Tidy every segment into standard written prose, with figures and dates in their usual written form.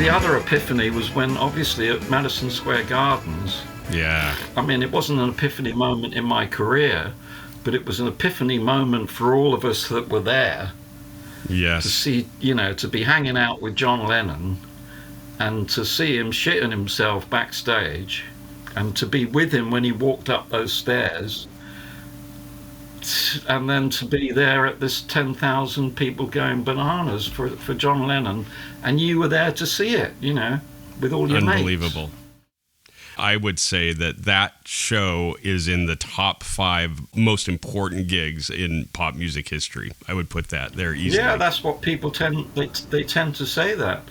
the other epiphany was when, obviously, at Madison Square Gardens. Yeah. I mean, it wasn't an epiphany moment in my career, but it was an epiphany moment for all of us that were there. Yes. To see, you know, to be hanging out with John Lennon and to see him shitting himself backstage and to be with him when he walked up those stairs, and then to be there at this 10,000 people going bananas for John Lennon, and you were there to see it, you know, with all your Unbelievable. mates. I would say that show is in the top 5 most important gigs in pop music history. I would put that there easily. Yeah, that's what people they tend to say that.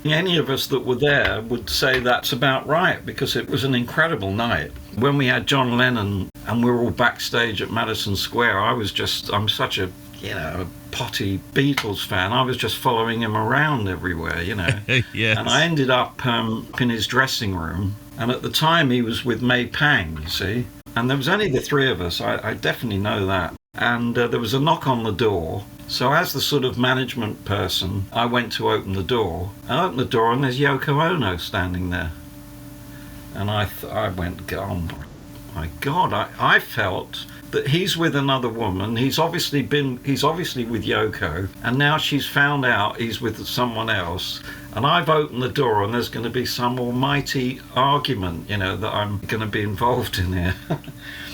Any of us that were there would say that's about right, because it was an incredible night. When we had John Lennon and we were all backstage at Madison Square, I'm such a, you know, potty Beatles fan. I was just following him around everywhere, you know. Yes. And I ended up in his dressing room, and at the time he was with May Pang, you see. And there was only the 3 of us, I definitely know that. And there was a knock on the door. So as the sort of management person, I went to open the door. I opened the door and there's Yoko Ono standing there. And I went, oh my God, I felt that he's with another woman. He's obviously with Yoko, and now she's found out he's with someone else. And I've opened the door and there's going to be some almighty argument, you know, that I'm going to be involved in here.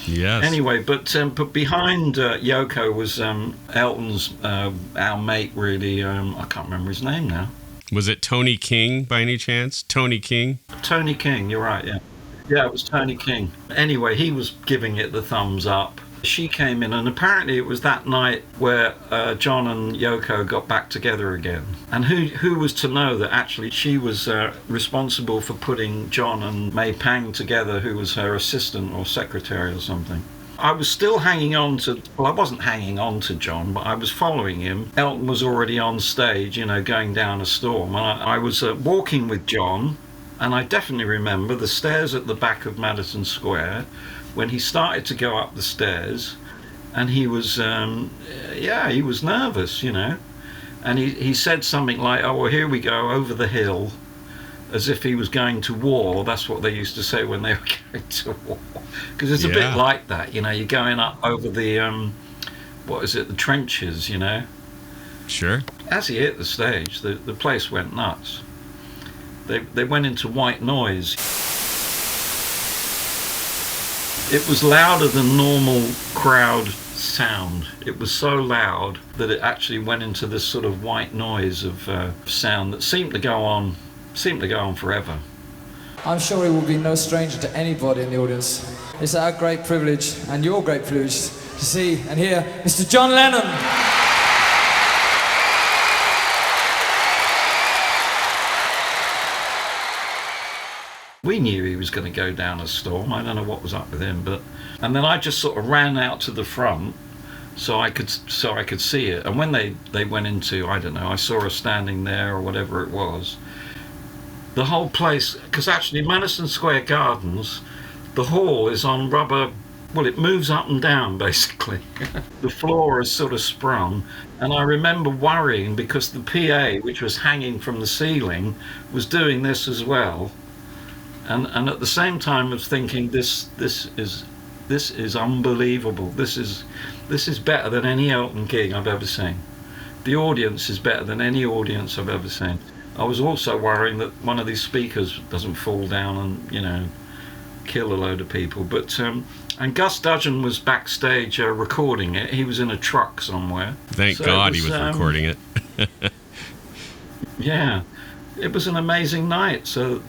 Yes. Anyway, but behind Yoko was Elton's, our mate, really. I can't remember his name now. Was it Tony King by any chance? Tony King? Tony King, you're right, yeah. Yeah, it was Tony King. Anyway, he was giving it the thumbs up. She came in, and apparently it was that night where John and Yoko got back together again. And who was to know that actually she was responsible for putting John and May Pang together, who was her assistant or secretary or something. I was still hanging on to, well, I wasn't hanging on to John, but I was following him. Elton was already on stage, you know, going down a storm. And I was walking with John, and I definitely remember the stairs at the back of Madison Square when he started to go up the stairs, and he was, he was nervous, you know. And he said something like, oh, well, here we go, over the hill, as if he was going to war. That's what they used to say when they were going to war. Because it's a bit like that, you know, you're going up over the, the trenches, you know. Sure. As he hit the stage, the place went nuts. They went into white noise. It was louder than normal crowd sound. It was so loud that it actually went into this sort of white noise of sound that seemed to go on forever. I'm sure he will be no stranger to anybody in the audience. It's our great privilege, and your great privilege, to see and hear Mr. John Lennon. We knew he was going to go down a storm. I don't know what was up with him, and then I just sort of ran out to the front so I could see it. And when they went into, I don't know, I saw her standing there or whatever it was. The whole place, because actually Madison Square Gardens, the hall is on rubber. Well, it moves up and down basically. The floor is sort of sprung, and I remember worrying because the PA, which was hanging from the ceiling, was doing this as well. And at the same time, I was thinking, this is unbelievable. This is better than any Elton gig I've ever seen. The audience is better than any audience I've ever seen. I was also worrying that one of these speakers doesn't fall down and, you know, kill a load of people. But and Gus Dudgeon was backstage recording it. He was in a truck somewhere. Thank God he was recording it. Yeah, it was an amazing night. So.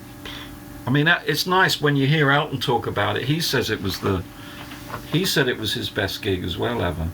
I mean, it's nice when you hear Elton talk about it. He said it was his best gig as well ever.